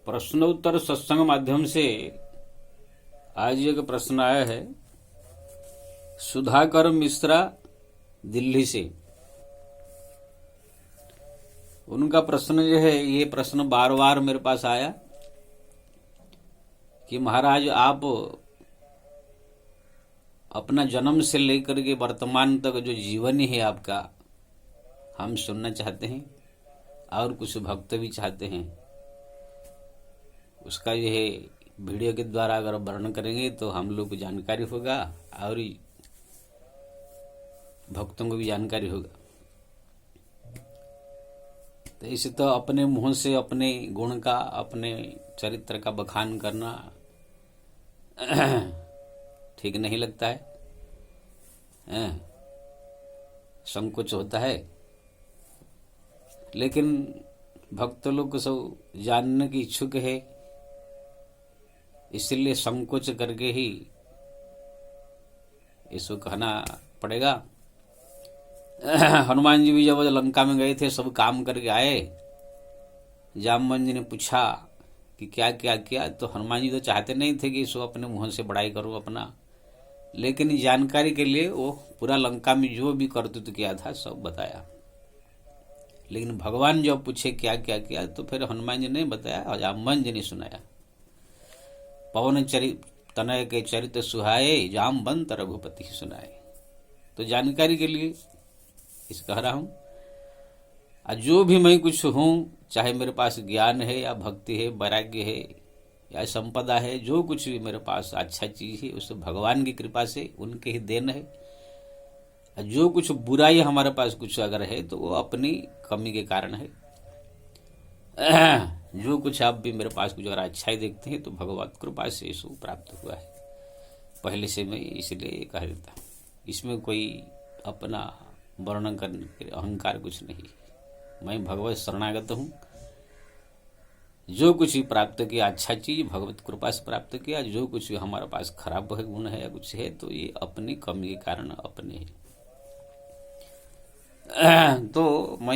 प्रश्नोत्तर सत्संग माध्यम से आज एक प्रश्न आया है सुधाकर मिश्रा दिल्ली से। उनका प्रश्न जो है, ये प्रश्न बार बार मेरे पास आया कि महाराज आप अपना जन्म से लेकर के वर्तमान तक जो जीवन है आपका, हम सुनना चाहते हैं और कुछ भक्त भी चाहते हैं। उसका जो है वीडियो के द्वारा अगर वर्णन करेंगे तो हम लोग को जानकारी होगा और भक्तों को भी जानकारी होगा। तो इसे तो अपने मुंह से अपने गुण का, अपने चरित्र का बखान करना ठीक नहीं लगता है, संकोच होता है। लेकिन भक्त लोग को सब जानने की इच्छुक है, इसलिए संकोच करके ही इसको कहना पड़ेगा। हनुमान जी भी जब लंका में गए थे, सब काम करके आए, जामवंत जी ने पूछा कि क्या क्या किया, तो हनुमान जी तो चाहते नहीं थे कि इसको अपने मुंह से बड़ाई करो अपना, लेकिन जानकारी के लिए वो पूरा लंका में जो भी करतूत किया था सब बताया। लेकिन भगवान जब पूछे क्या क्या किया, तो फिर हनुमान जी ने बताया और जामवंत जी ने सुनाया। पवन तनय के चरित्र सुहाए, जामवंत रघुपति सुनाए। तो जानकारी के लिए इस कह रहा हूं। जो भी मैं कुछ हूं, चाहे मेरे पास ज्ञान है या भक्ति है, वैराग्य है या संपदा है, जो कुछ भी मेरे पास अच्छा चीज है, उस भगवान की कृपा से, उनके ही देन है। जो कुछ बुराई हमारे पास कुछ अगर है तो वो अपनी कमी के कारण है। जो कुछ आप भी मेरे पास कुछ अगर अच्छाई देखते हैं तो भगवत कृपा से इसको प्राप्त हुआ है, पहले से मैं इसलिए कह देता हूं। इसमें कोई अपना वर्णन करने के अहंकार कुछ नहीं। मैं भगवत शरणागत हूं। जो कुछ भी प्राप्त किया अच्छा चीज भगवत कृपा से प्राप्त किया, जो कुछ भी हमारे पास खराब है, गुण है या कुछ है, तो ये अपनी कमी के कारण अपने है। तो मैं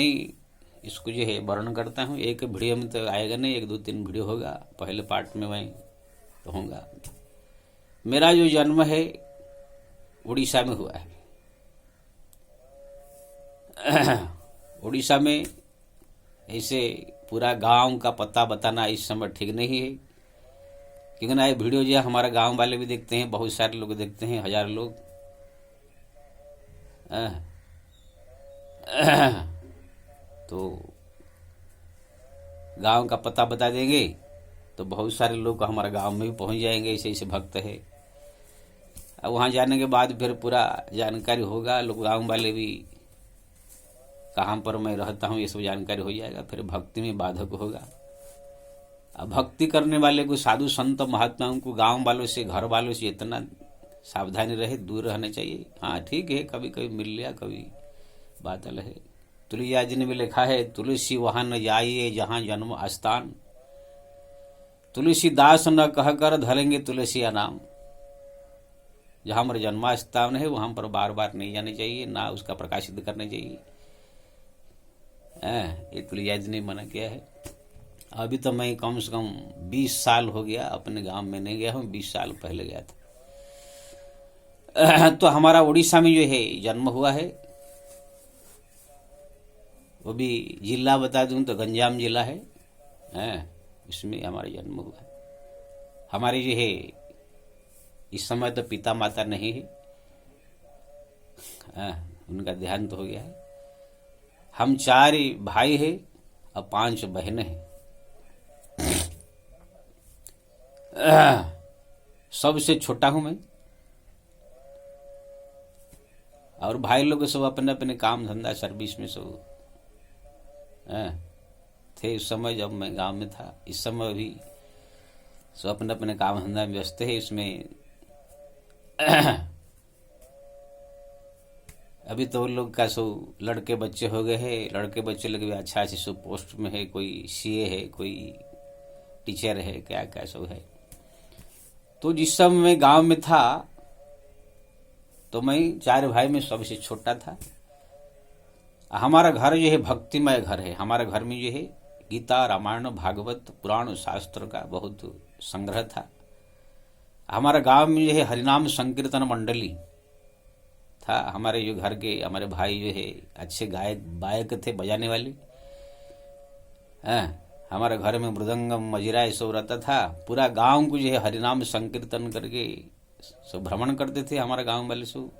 इसको जो है वर्णन करता हूँ। एक वीडियो में तो आएगा नहीं, 1-2-3 वीडियो होगा। पहले पार्ट में मैं कहूँगा। मेरा जो जन्म है उड़ीसा में हुआ है। उड़ीसा में ऐसे पूरा गांव का पता बताना इस समय ठीक नहीं है, क्योंकि ना ये वीडियो जो है हमारा गांव वाले भी देखते हैं, बहुत सारे लोग देखते हैं, 1000 लोग। तो गांव का पता बता देंगे तो बहुत सारे लोग हमारे गांव में भी पहुंच जाएंगे, ऐसे ऐसे भक्त है। अब वहां जाने के बाद फिर पूरा जानकारी होगा, लोग गांव वाले भी कहाँ पर मैं रहता हूँ ये सब जानकारी हो जाएगा। फिर भक्ति में बाधक होगा। अब भक्ति करने वाले को, साधु संत महात्माओं को गांव वालों से, घर वालों से इतना सावधानी रहे, दूर रहना चाहिए। हाँ ठीक है, कभी कभी मिल लिया, कभी बात अलग है। तुलसीदास जी ने भी लिखा है, तुलसी वहां न जाइए जहां जन्म स्थान, तुलसीदास न कहकर धरेंगे तुलसी नाम। जहां हमारा जन्म स्थान है वहां पर बार बार नहीं जाना चाहिए, ना उसका प्रकाशित करना चाहिए। ये तुलसीदास जी ने मना किया है। अभी तो मैं कम से कम 20 साल हो गया अपने गांव में नहीं गया हूं, 20 साल पहले गया था। तो हमारा उड़ीसा में जो है जन्म हुआ है, वो भी जिला बता दूं तो गंजाम जिला है, इसमें हमारा जन्म हुआ है। हमारे जो है इस समय तो पिता माता नहीं है, उनका देहांत हो गया है। हम 4 भाई है और 5 बहनें हैं। सबसे छोटा हूं मैं, और भाई लोग सब अपने अपने काम धंधा सर्विस में सब थे उस समय जब मैं गांव में था। इस समय भी सब अपने अपने काम धंधा में व्यस्त है। इसमें अभी तो लोग का सब लड़के बच्चे हो गए हैं, लड़के बच्चे लोग भी अच्छा अच्छे सब पोस्ट में है, कोई सीए है, कोई टीचर है, क्या क्या सब है। तो जिस समय मैं गांव में था तो मैं 4 भाई में सबसे छोटा था। हमारा घर जो है भक्तिमय घर है। हमारे घर में जो है गीता, रामायण, भागवत, पुराण, शास्त्र का बहुत संग्रह था। हमारे गांव में जो है हरिनाम संकीर्तन मंडली था। हमारे जो घर के हमारे भाई जो है अच्छे गायक बायक थे, बजाने वाले। हमारे घर में मृदंगम, मजिरा ये सब रहता था। पूरा गांव को जो है हरिनाम संकीर्तन करके सब भ्रमण करते थे हमारे गांव वाले सब।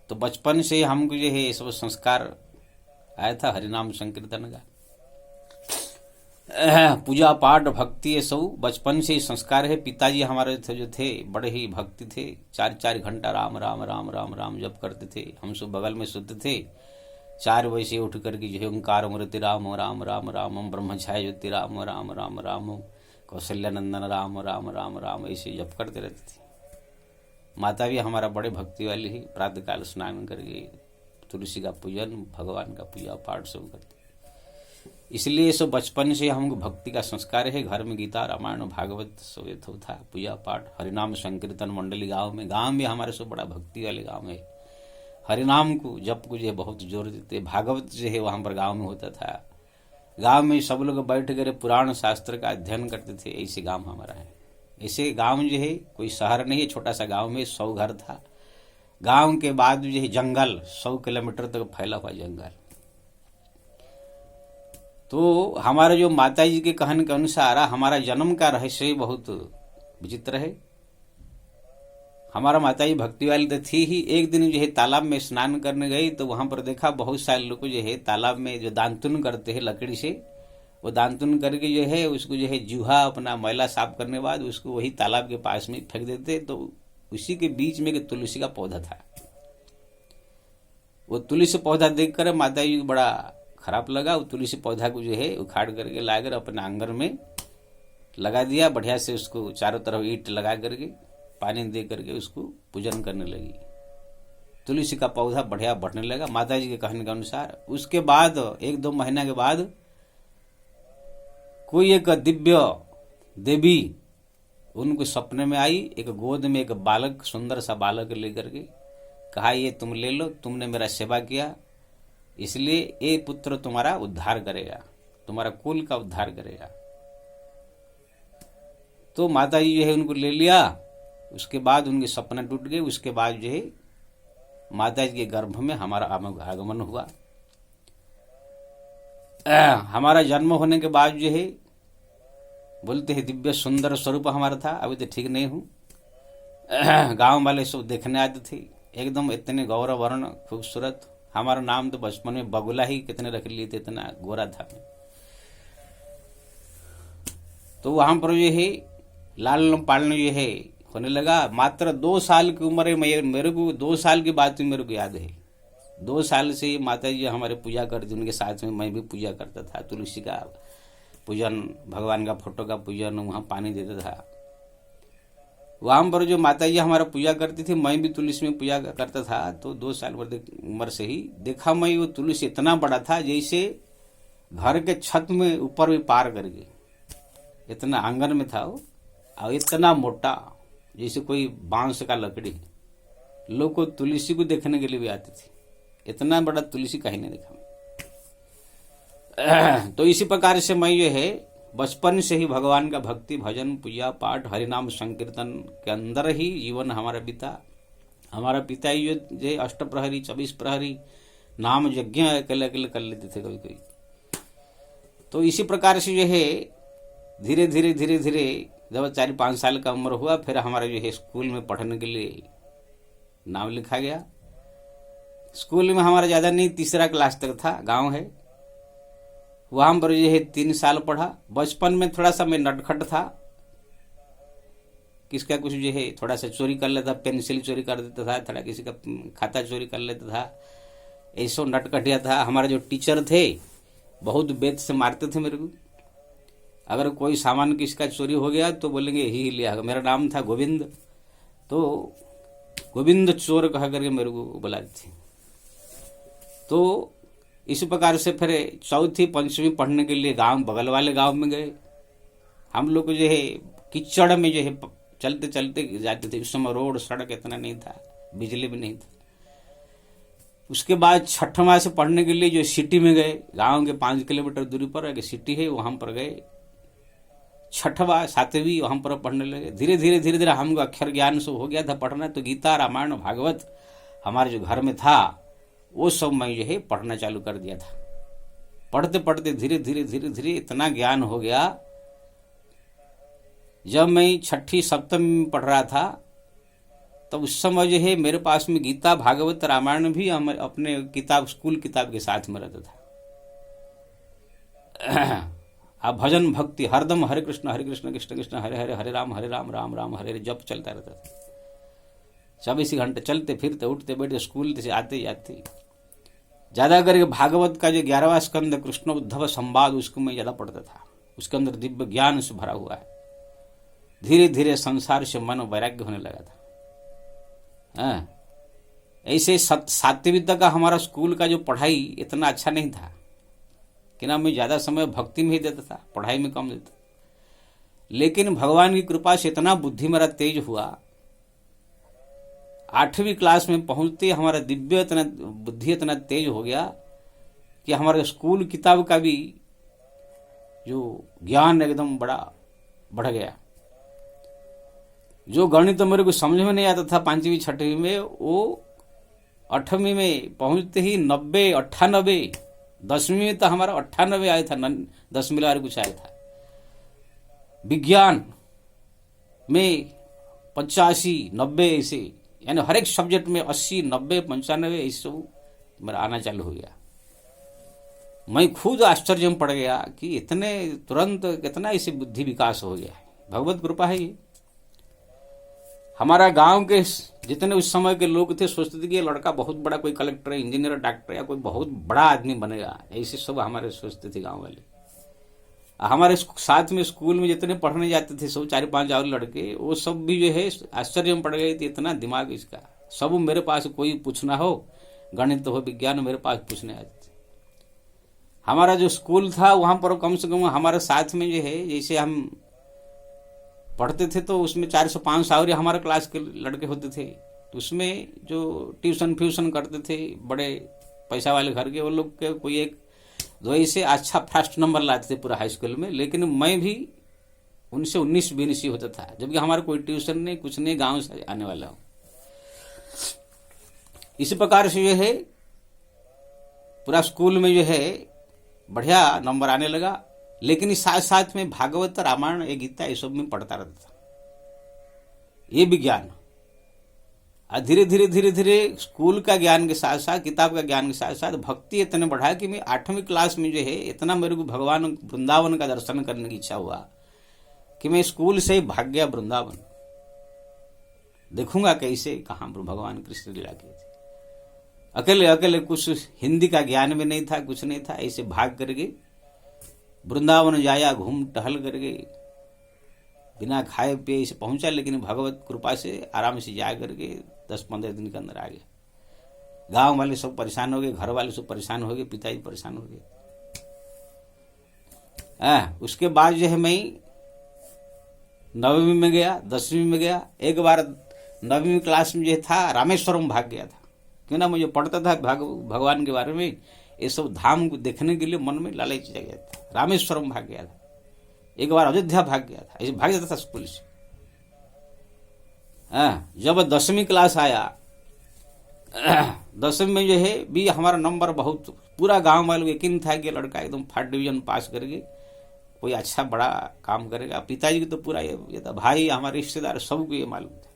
तो बचपन से हमको जो है ये सब संस्कार आया था हरिनाम संकीर्तन का। पूजा पाठ भक्ति ये सब बचपन से ही संस्कार है। पिताजी हमारे थे जो थे बड़े ही भक्ति थे। 4-4 घंटा राम राम राम राम राम जप करते थे। हम सब बगल में सोते थे। 4 बजे से उठ करके जो है ओंकार मूर्ति राम राम राम राम, ब्रह्मछाय ज्योति राम राम राम राम, कौशल्यानंदन राम राम राम राम, ऐसे जप करते रहते थे। माता भी हमारा बड़े भक्ति वाली ही। प्रातःकाल स्नान करके तुलसी का पूजन, भगवान का पूजा पाठ सब करते। इसलिए सब बचपन से हमको भक्ति का संस्कार है। घर में गीता, रामायण, भागवत सब ये तो था। पूजा पाठ, हरिनाम संकीर्तन मंडली गांव में हमारे सब बड़ा भक्ति वाले गांव है। हरिनाम को जप को जो है बहुत जोर देते। भागवत जो है वहां पर गांव में होता था। गांव में सब लोग बैठ कर पुराण शास्त्र का अध्ययन करते थे। ऐसे गांव हमारा है। ऐसे गांव जो है कोई शहर नहीं है, छोटा सा गांव में 100 घर था। गांव के बाद जो है जंगल, 100 किलोमीटर तक फैला हुआ जंगल। तो हमारे जो माता जी के कहने के अनुसार हमारा जन्म का रहस्य बहुत विचित्र है। हमारा माता जी भक्ति वाली तो थी ही। एक दिन जो है तालाब में स्नान करने गई तो वहां पर देखा बहुत सारे लोग जो है तालाब में जो दांतुन करते हैं लकड़ी से, वो दांतुन करके जो है उसको जो है जूहा अपना मैला साफ करने के बाद उसको वही तालाब के पास में फेंक देते। तो उसी के बीच में एक तुलसी का पौधा था। वो तुलसी पौधा देखकर माता जी को बड़ा खराब लगा। वो तुलसी पौधा को जो है उखाड़ करके लाकर अपने आंगन में लगा दिया। बढ़िया से उसको चारों तरफ ईंट लगा करके पानी दे करके उसको पूजन करने लगी। तुलसी का पौधा बढ़िया बढ़ने लगा माता जी के कहने के अनुसार। उसके बाद 1-2 महीना के बाद कोई एक दिव्य देवी उनको सपने में आई। एक गोद में एक बालक, सुंदर सा बालक लेकर के कहा, ये तुम ले लो, तुमने मेरा सेवा किया इसलिए ये पुत्र तुम्हारा उद्धार करेगा, तुम्हारा कुल का उद्धार करेगा। तो माता जी जो है उनको ले लिया। उसके बाद उनके सपना टूट गए। उसके बाद जो है माता जी के गर्भ में हमारा आगमन हुआ। हमारा जन्म होने के बाद जो है बोलते हैं दिव्य सुंदर स्वरूप हमारा था। अभी तो ठीक नहीं हूँ। गांव वाले सब देखने आते थे। एकदम इतने गौरव वर्ण खूबसूरत। हमारा नाम तो बचपन में बगुला ही कितने रख लिए थे, इतना गोरा था। तो वहां पर जो है लालन पालन जो है होने लगा। मात्र 2 साल की उम्र है। मेरे को 2 साल की बात मेरे को याद है। 2 साल से माता जी हमारे पूजा करती, उनके साथ में मैं भी पूजा करता था। तुलसी का पूजन, भगवान का फोटो का पूजन, वहां पानी देता था। वहां पर जो माता जी हमारा पूजा करती थी, मैं भी तुलसी में पूजा करता था। तो 2 साल उम्र से ही देखा मैं वो तुलसी इतना बड़ा था जैसे घर के छत में ऊपर भी पार करके इतना आंगन में था वो, और इतना मोटा जैसे कोई बांस का लकड़ी। लोग को तुलसी को देखने के लिए भी आते थे। इतना बड़ा तुलसी कहीं नहीं देखा। तो इसी प्रकार से मैं जो है बचपन से ही भगवान का भक्ति, भजन, पूजा पाठ, हरिनाम संकीर्तन के अंदर ही जीवन हमारा बीता। हमारा पिता ही जो 8 प्रहरी 24 प्रहरी नाम यज्ञ अकेले अकेले कर लेते थे कभी कोई। तो इसी प्रकार से जो है धीरे धीरे जब 4-5 साल का उम्र हुआ, फिर हमारा जो है स्कूल में पढ़ने के लिए नाम लिखा गया। स्कूल में हमारा ज्यादा नहीं, 3रा क्लास तक था। गांव है, वहां पर जो है 3 साल पढ़ा। बचपन में थोड़ा सा मैं नटखट था। किसका कुछ जो है थोड़ा सा चोरी कर लेता, पेंसिल चोरी कर देता था, थोड़ा किसी का खाता चोरी कर लेता था। ऐसा नटखटिया था। हमारे जो टीचर थे बहुत बेत से मारते थे मेरे को। अगर कोई सामान किसका चोरी हो गया तो बोलेंगे ही लिया। मेरा नाम था गोविंद, तो गोविंद चोर कहा करके मेरे को बुलाते थे। तो इसी प्रकार से फिर 4वीं 5वीं पढ़ने के लिए गांव, बगल वाले गांव में गए। हम लोग जो है कीचड़ में जो है चलते चलते जाते थे। उस समय रोड सड़क इतना नहीं था, बिजली भी नहीं था। उसके बाद छठवां से पढ़ने के लिए जो सिटी में गए, गांव के 5 किलोमीटर दूरी पर एक सिटी है, वहां पर गए। छठवां 7वीं वहां पर पढ़ने लगे। धीरे धीरे धीरे धीरे हमको अक्षर ज्ञान से हो गया था पढ़ना, तो गीता रामायण भागवत हमारे जो घर में था वो सब मैं जो है पढ़ना चालू कर दिया था। पढ़ते पढ़ते धीरे धीरे धीरे धीरे इतना ज्ञान हो गया। जब मैं 6ठी 7वीं में पढ़ रहा था तो उस समय जो है मेरे पास में गीता भागवत रामायण भी अपने किताब स्कूल किताब के साथ में रहता था। अब भजन भक्ति हरदम हरे कृष्ण कृष्ण कृष्ण हरे हरे, हरे राम राम राम हरे हरे जप चलता रहता था। 24 घंटे चलते फिरते उठते बैठते स्कूल से आते जाते। ज्यादा करके भागवत का जो 11वां स्कंद कृष्ण उद्धव संवाद उसको मैं ज्यादा पढ़ता था। उसके अंदर दिव्य ज्ञान से भरा हुआ है। धीरे धीरे संसार से मन वैराग्य होने लगा था। ऐसे 7वीं तक का हमारा स्कूल का जो पढ़ाई इतना अच्छा नहीं था कि ना मैं ज्यादा समय भक्ति में ही देता था, पढ़ाई में कम देता। लेकिन भगवान की कृपा से इतना बुद्धि मेरा तेज हुआ, 8वीं क्लास में पहुंचते हमारा दिव्य इतना बुद्धि इतना तेज हो गया कि हमारे स्कूल किताब का भी जो ज्ञान एकदम बड़ा बढ़ गया। जो गणित तो मेरे को समझ में नहीं आता था 5वीं 6वीं में, वो 8वीं में पहुंचते ही 90 98, 10वीं में तो हमारा 98 आया था, 10वीं वाले कुछ आया था। विज्ञान में 85 90 ऐसे, यानी हर एक सब्जेक्ट में 80 90 95 ऐसे मेरा आना चालू हो गया। मैं खुद आश्चर्य में पड़ गया कि इतने तुरंत कितना ऐसे बुद्धि विकास हो गया है। भगवत कृपा है ये। हमारा गांव के जितने उस समय के लोग थे सोचते थे कि ये लड़का बहुत बड़ा कोई कलेक्टर इंजीनियर डॉक्टर या कोई बहुत बड़ा आदमी बनेगा, ऐसे सब हमारे सोचते थे गांव वाले। हमारे साथ में स्कूल में जितने पढ़ने जाते थे सब 4-5 और लड़के, वो सब भी जो है आश्चर्य में पड़ गए थे, इतना दिमाग इसका। सब मेरे पास कोई पूछना हो, गणित हो विज्ञान मेरे पास पूछने आते थे। हमारा जो स्कूल था वहां पर कम से कम हमारे साथ में जो है, जैसे हम पढ़ते थे तो उसमें 400-500 और हमारे क्लास के लड़के होते थे। तो उसमें जो ट्यूशन फ्यूशन करते थे बड़े पैसा वाले घर के, वो लोग के कोई एक दो ऐसे अच्छा फर्स्ट नंबर लाते थे पूरा हाई स्कूल में। लेकिन मैं भी उनसे 19-20 होता था, जबकि हमारा कोई ट्यूशन नहीं कुछ नहीं, गांव से आने वाला हूं। इसी प्रकार से जो है पूरा स्कूल में जो है बढ़िया नंबर आने लगा। लेकिन इस साथ साथ में भागवत रामायण ये गीता ये सब में पढ़ता रहता था, ये विज्ञान। धीरे धीरे धीरे धीरे स्कूल का ज्ञान के साथ साथ किताब का ज्ञान के साथ साथ भक्ति इतने बढ़ा कि मैं 8वीं क्लास में जो है इतना मेरे को भगवान वृंदावन का दर्शन करने की इच्छा हुआ कि मैं स्कूल से ही भाग गया वृंदावन, देखूंगा कैसे कहां पर भगवान कृष्ण लीला की थी। अकेले अकेले, कुछ हिंदी का ज्ञान भी नहीं था, कुछ नहीं था, ऐसे भाग करके वृंदावन जाया, घूम टहल करके बिना खाए पिए से पहुंचा। लेकिन भगवत कृपा से आराम से जा करके 10-15 दिन के अंदर आ गया। गांव वाले सब परेशान हो गए, घर वाले सब परेशान हो गए, पिताजी परेशान हो गए। उसके बाद जो है मैं 9वीं में गया, 10वीं में गया। एक बार 9वीं क्लास में जो था रामेश्वरम भाग गया था, क्यों ना मुझे पढ़ता था भगवान के बारे में, ये सब धाम को देखने के लिए मन में लालच आ गया था। रामेश्वरम भाग गया था, एक बार अयोध्या भाग गया था, ऐसे भाग जाता था स्कूल से। जब 10वीं क्लास आया, 10वीं में जो है भी हमारा नंबर बहुत, पूरा गांव वालों को यकीन था कि लड़का एकदम 1st डिवीजन पास करके कोई अच्छा बड़ा काम करेगा। पिताजी को तो पूरा ये था, भाई हमारे रिश्तेदार सबको ये मालूम था।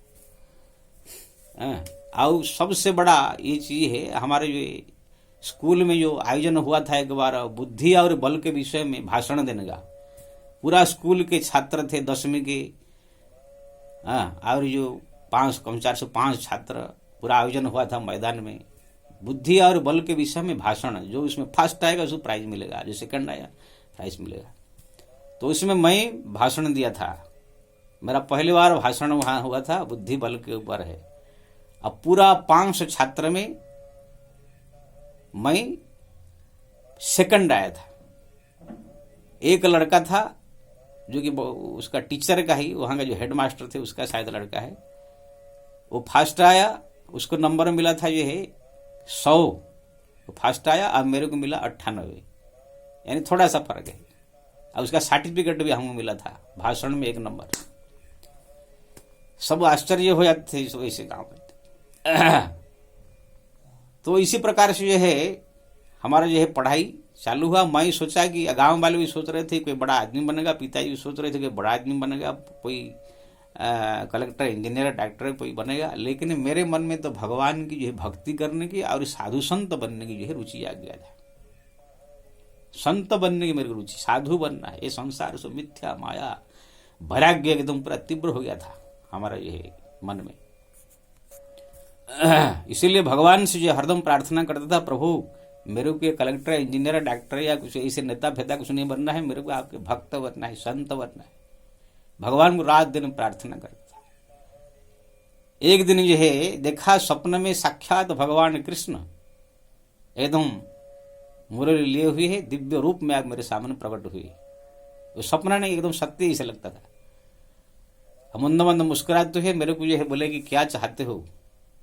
और सबसे बड़ा ये चीज है, हमारे जो स्कूल में जो आयोजन हुआ था एक बार बुद्धि और बल के विषय में भाषण देने का, पूरा स्कूल के छात्र थे 10वीं के, और जो 405 छात्र, पूरा आयोजन हुआ था मैदान में। बुद्धि और बल के विषय में भाषण, जो उसमें फर्स्ट आएगा उसको प्राइज मिलेगा, जो सेकंड आया प्राइज मिलेगा। तो उसमें मैं भाषण दिया था, मेरा पहली बार भाषण वहां हुआ था, बुद्धि बल के ऊपर है। अब पूरा 500 छात्र में मैं सेकंड आया था। एक लड़का था जो कि उसका टीचर का ही, वहां का जो हेडमास्टर थे उसका शायद लड़का है, वो फर्स्ट आया, उसको नंबर मिला था जो है 100 वो फर्स्ट आया, अब मेरे को मिला 98, यानी थोड़ा सा फर्क है। अब उसका सर्टिफिकेट भी हमको मिला था, भाषण में 1 नंबर। सब आश्चर्य हो जाते थे वैसे गाँव में। तो इसी प्रकार से जो है हमारा जो है पढ़ाई चालू हुआ। मैं सोचा कि गांव वाले भी सोच रहे थे कोई बड़ा आदमी बनेगा, पिताजी भी सोच रहे थे कि बड़ा आदमी बनेगा, कोई कलेक्टर, इंजीनियर, डॉक्टर कोई बनेगा। लेकिन मेरे मन में तो भगवान की जो है भक्ति करने की और साधु संत बनने की जो है रुचि आ गया था। संत बनने की मेरी रुचि, साधु बनना है, ये संसार से मिथ्या माया वैराग्य एकदम पूरा तीव्र हो गया था हमारा जो है मन में। इसीलिए भगवान से जो हरदम प्रार्थना करता था, प्रभु मेरे को कलेक्टर, इंजीनियर, डॉक्टर या कुछ ऐसे नेता फेता कुछ नहीं बनना है, मेरे को आपके भक्त बनना है, संत बनना है। भगवान को रात दिन प्रार्थना करता था। एक दिन जो है देखा स्वप्न में साक्षात भगवान कृष्ण एकदम मुरली लिए हुए है, दिव्य रूप में आप मेरे सामने प्रकट हुए। वो सपना नहीं, एकदम सत्य ऐसा लगता था। मंद मंद मुस्कुराते तो है, मेरे को जो है बोले कि क्या चाहते हो।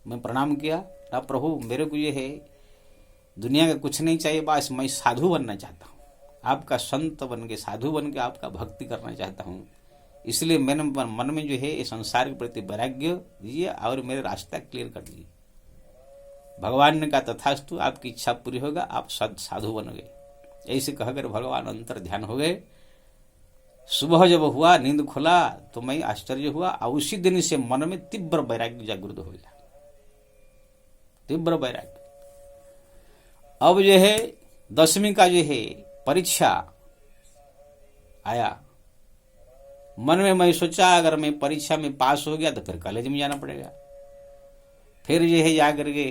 मैं प्रणाम किया, प्रभु मेरे को ये है दुनिया का कुछ नहीं चाहिए, बस मैं साधु बनना चाहता हूँ, आपका संत बन के, साधु बन के आपका भक्ति करना चाहता हूँ। इसलिए मैंने मन में जो है इस संसार के प्रति वैराग्य दीजिए और मेरे रास्ता क्लियर कर दीजिए। भगवान ने कहा तथास्तु, आपकी इच्छा पूरी होगा, आप साधु बनोगे। ऐसे कहकर भगवान अंतर ध्यान हो गए। सुबह जब हुआ, नींद खुला तो मैं आश्चर्य हुआ और उसी दिन से मन में तीव्र वैराग्य जागृत हो गया, तीव्र वैराग्य। अब जो है 10वीं का जो है परीक्षा आया। मन में मैं सोचा अगर मैं परीक्षा में पास हो गया तो फिर कॉलेज में जाना पड़ेगा। फिर जो है जाकर के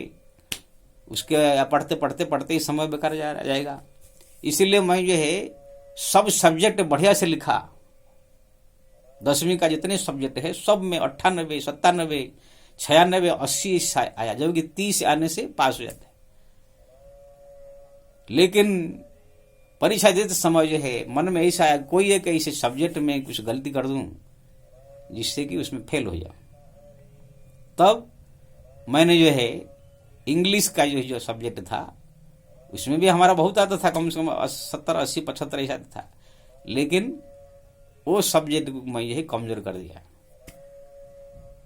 उसके पढ़ते पढ़ते पढ़ते ही समय बेकार जाएगा। इसीलिए मैं जो है सब सब्जेक्ट बढ़िया से लिखा। 10वीं का जितने सब्जेक्ट है सब में 98, 97, 96, 80 आया, जबकि 30 आने से पास हो जाता है। लेकिन परीक्षा देते समय जो है मन में ऐसा आया कोई एक ऐसे सब्जेक्ट में कुछ गलती कर दूं जिससे कि उसमें फेल हो जाऊं। तब मैंने जो है इंग्लिश का जो सब्जेक्ट था उसमें भी हमारा बहुत आता था, कम से कम 70, 80, 75 ऐसा था। लेकिन वो सब्जेक्ट को मैं जो है कमजोर कर दिया,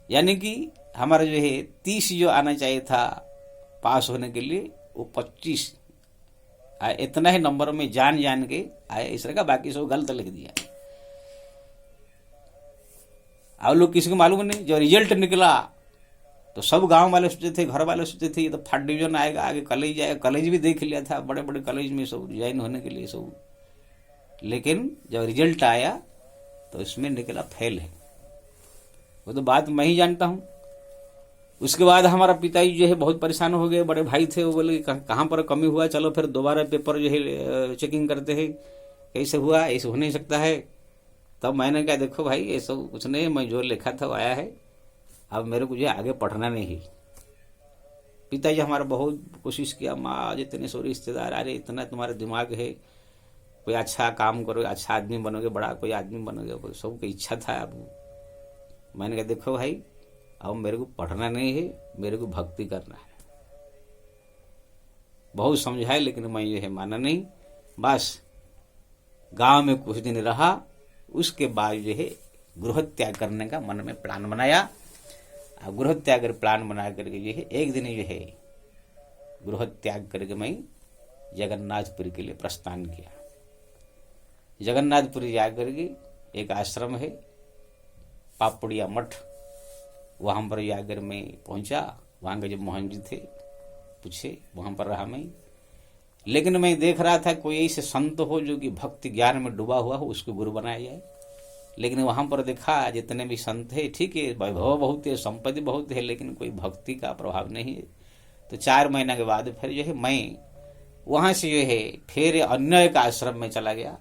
यानी कि हमारा जो है 30 जो आना चाहिए था पास होने के लिए वो 25 इतना ही नंबर में जान के आया इस तरह का, बाकी सब गलत लिख दिया। आप लोग किसी को मालूम नहीं, जो रिजल्ट निकला तो सब गांव वाले सोचते थे, घर वाले सोचते थे ये तो 3rd डिवीजन आएगा, आगे कॉलेज जाएगा। कॉलेज भी देख लिया था, बड़े बड़े कॉलेज में सब ज्वाइन होने के लिए सब। लेकिन जब रिजल्ट आया तो इसमें निकला फेल है। वो तो बात मैं ही जानता हूं। उसके बाद हमारा पिताजी जो है बहुत परेशान हो गए। बड़े भाई थे, वो बोले कहाँ पर कमी हुआ, चलो फिर दोबारा पेपर जो है चेकिंग करते हैं, कैसे हुआ, ऐसे हो नहीं सकता है। तब मैंने कहा देखो भाई ये सब कुछ नहीं, मैं जो लिखा था वो आया है, अब मेरे को जो आगे पढ़ना नहीं। पिताजी हमारा बहुत कोशिश किया, माँ जितने सो रिश्तेदार, अरे इतना तुम्हारा दिमाग है, कोई अच्छा काम करोगे, अच्छा आदमी बनोगे, बड़ा कोई आदमी बनोगे, सबकी इच्छा था। अब मैंने कहा देखो भाई अब मेरे को पढ़ना नहीं है, मेरे को भक्ति करना है। बहुत समझाए लेकिन मैं ये है माना नहीं। बस गांव में कुछ दिन रहा, उसके बाद जो है गृह त्याग करने का मन में प्लान बनाया। और गृह त्याग प्लान बना करके जो है एक दिन जो है गृह त्याग करके मैं जगन्नाथपुरी के लिए प्रस्थान किया। जगन्नाथपुरी जाकर के एक आश्रम है पापड़िया मठ, वहां पर जाकर मैं पहुंचा। वहां के जो मोहन जी थे पूछे, वहां पर रहा मैं। लेकिन मैं देख रहा था कोई ऐसे संत हो जो कि भक्ति ज्ञान में डूबा हुआ हो, उसको गुरु बनाया जाए। लेकिन वहां पर देखा जितने भी संत है, ठीक है वैभव बहुत है, संपत्ति बहुत है, लेकिन कोई भक्ति का प्रभाव नहीं है। तो 4 महीना के बाद फिर जो है मैं वहां से जो है फिर अन्य एक आश्रम में चला गया।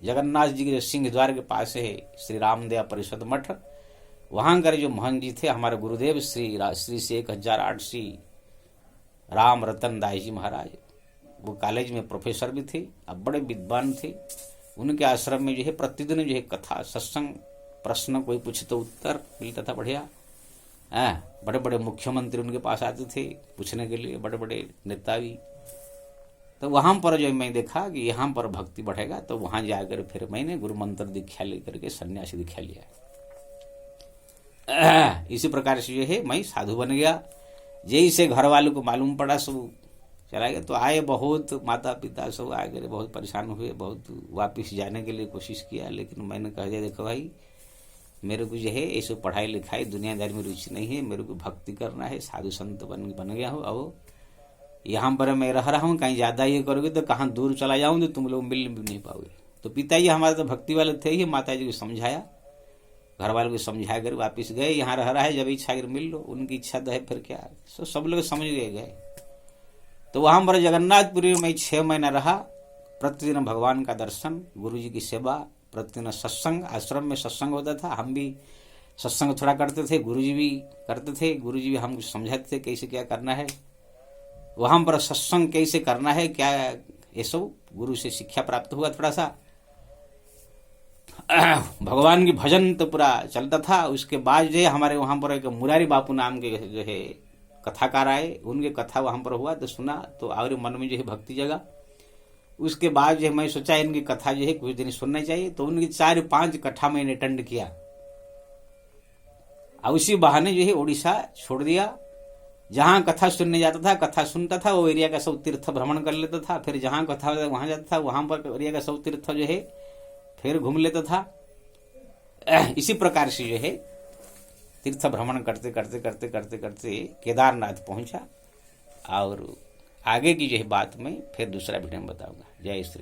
जगन्नाथ जी के सिंह द्वार के पास है श्री रामदया परिषद मठ। वहां कर जो मोहन जी थे हमारे गुरुदेव श्री से 1008 श्री राम रतन दास जी महाराज, वो कॉलेज में प्रोफेसर भी थे, अब बड़े विद्वान थे। उनके आश्रम में जो है प्रतिदिन जो है कथा सत्संग, प्रश्न कोई पूछे तो उत्तर मिलता था बढ़िया। बड़े बड़े मुख्यमंत्री उनके पास आते थे पूछने के लिए, बड़े बड़े नेता भी। तो वहां पर जो मैं देखा कि यहाँ पर भक्ति बढ़ेगा, तो वहां जाकर फिर मैंने गुरु मंत्र दीक्षा लेकर के सन्यासी दीक्षा लिया। इसी प्रकार से जो है मैं साधु बन गया। जैसे घर वालों को मालूम पड़ा सब चला गया। तो आए बहुत माता पिता सब आ गए, बहुत परेशान हुए, बहुत वापिस जाने के लिए कोशिश किया, लेकिन मैंने कह दिया देखो भाई मेरे को जो है ऐसे पढ़ाई लिखाई दुनियादारी में रुचि नहीं है, मेरे को भक्ति करना है, साधु संत बन गया हूँ। अब यहाँ पर मैं रह रहा हूँ, कहीं ज्यादा ये करोगे तो कहाँ दूर चला जाऊँ तो तुम लोग मिल भी नहीं पाओगे। तो पिताजी हमारे तो भक्ति वाले थे ही, माता जी को समझाया, घर वालों को समझा कर वापिस गए। यहाँ रह रहा है, जब इच्छा कर मिल लो, उनकी इच्छा तो है, फिर क्या। सब लोग समझ गए। तो वहां पर जगन्नाथपुरी में 6 महीना रहा। प्रतिदिन भगवान का दर्शन, गुरु जी की सेवा, प्रतिदिन सत्संग, आश्रम में सत्संग होता था। हम भी सत्संग थोड़ा करते थे, गुरु जी भी करते थे। गुरु जी भी हमको समझाते थे कैसे क्या करना है, वहां पर सत्संग कैसे करना है, क्या ये सब गुरु से शिक्षा प्राप्त हुआ। थोड़ा सा भगवान की भजन तो पूरा चलता था। उसके बाद जो है हमारे वहां पर एक मुरारी बापू नाम के जो है कथाकार आए, उनके कथा वहां पर हुआ तो सुना, तो और मन में जो है भक्ति जगा। उसके बाद जो है मैं सोचा इनकी कथा जो है कुछ दिन सुनना चाहिए, तो उनकी 4-5 कथा मैंने अटेंड किया। और उसी बहाने जो है उड़ीसा छोड़ दिया। जहां कथा सुनने जाता था, कथा सुनता था, वो एरिया का सब तीर्थ भ्रमण कर लेता था। फिर जहां कथा वहां जाता था, वहां पर एरिया का सब तीर्थ जो है फिर घूम लेता था। इसी प्रकार से जो है तीर्थ भ्रमण करते करते करते करते करते केदारनाथ पहुंचा। और आगे की जो है बात मैं फिर दूसरा वीडियो में बताऊंगा। जय श्री राम।